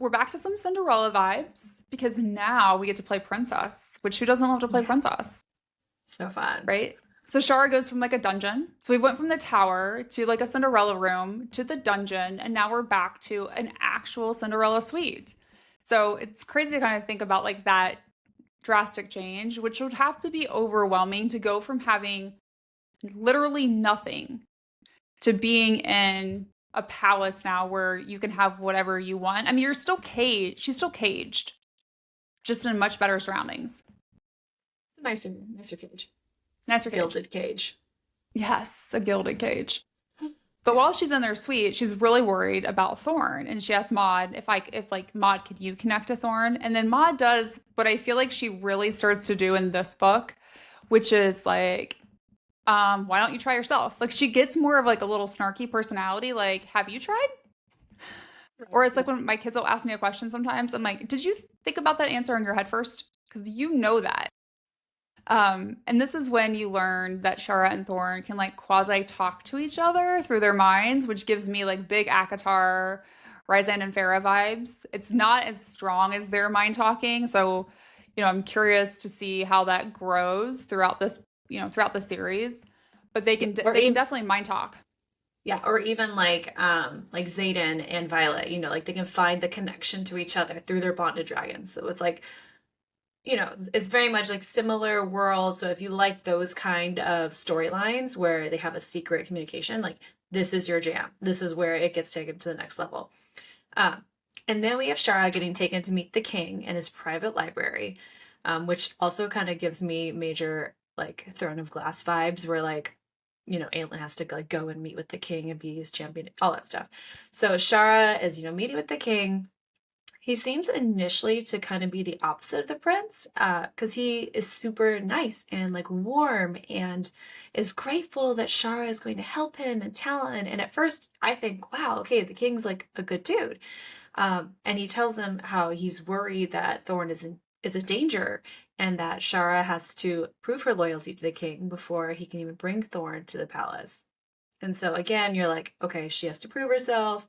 we're back to some Cinderella vibes because now we get to play princess, which who doesn't love to play Yeah. princess, So fun. right? So Shara goes from like a dungeon. So we went from the tower to like a Cinderella room to the dungeon, and now we're back to an actual Cinderella suite. So it's crazy to kind of think about like that drastic change, which would have to be overwhelming to go from having literally nothing to being in a palace now where you can have whatever you want. I mean, you're still caged. She's still caged, just in much better surroundings. It's a nicer cage. Nicer cage. Gilded cage. Yes, a gilded cage. But while she's in their suite, she's really worried about Thorne, and she asks Maud if like Maud, could you connect to Thorne? And then Maud does what I feel like she really starts to do in this book, which is like, why don't you try yourself? Like she gets more of like a little snarky personality, like, have you tried? Or it's like when my kids will ask me a question sometimes, I'm like, did you think about that answer in your head first? Because you know that. And this is when you learn that Shara and Thorne can like quasi talk to each other through their minds, which gives me like big ACOTAR, Rhysand and Feyre vibes. It's not as strong as their mind talking, so I'm curious to see how that grows throughout this, throughout the series. But they Yeah. can Or they can even definitely mind talk. yeah, or even like Xaden and Violet, like they can find the connection to each other through their bonded dragons. So it's like, it's very much like similar world. So if you like those kind of storylines where they have a secret communication, like this is your jam. This is where it gets taken to the next level. Um, and then we have Shara getting taken to meet the king in his private library, which also kind of gives me major like Throne of Glass vibes, where like, Aelin has to like go and meet with the king and be his champion, all that stuff. So Shara is, meeting with the king. He seems initially to kind of be the opposite of the prince, because he is super nice and like warm and is grateful that Shara is going to help him and Talon. And at first, I think, wow, okay, the king's like a good dude. And he tells him how he's worried that Thorne is a danger and that Shara has to prove her loyalty to the king before he can even bring Thorne to the palace. And so again, you're like, okay, she has to prove herself.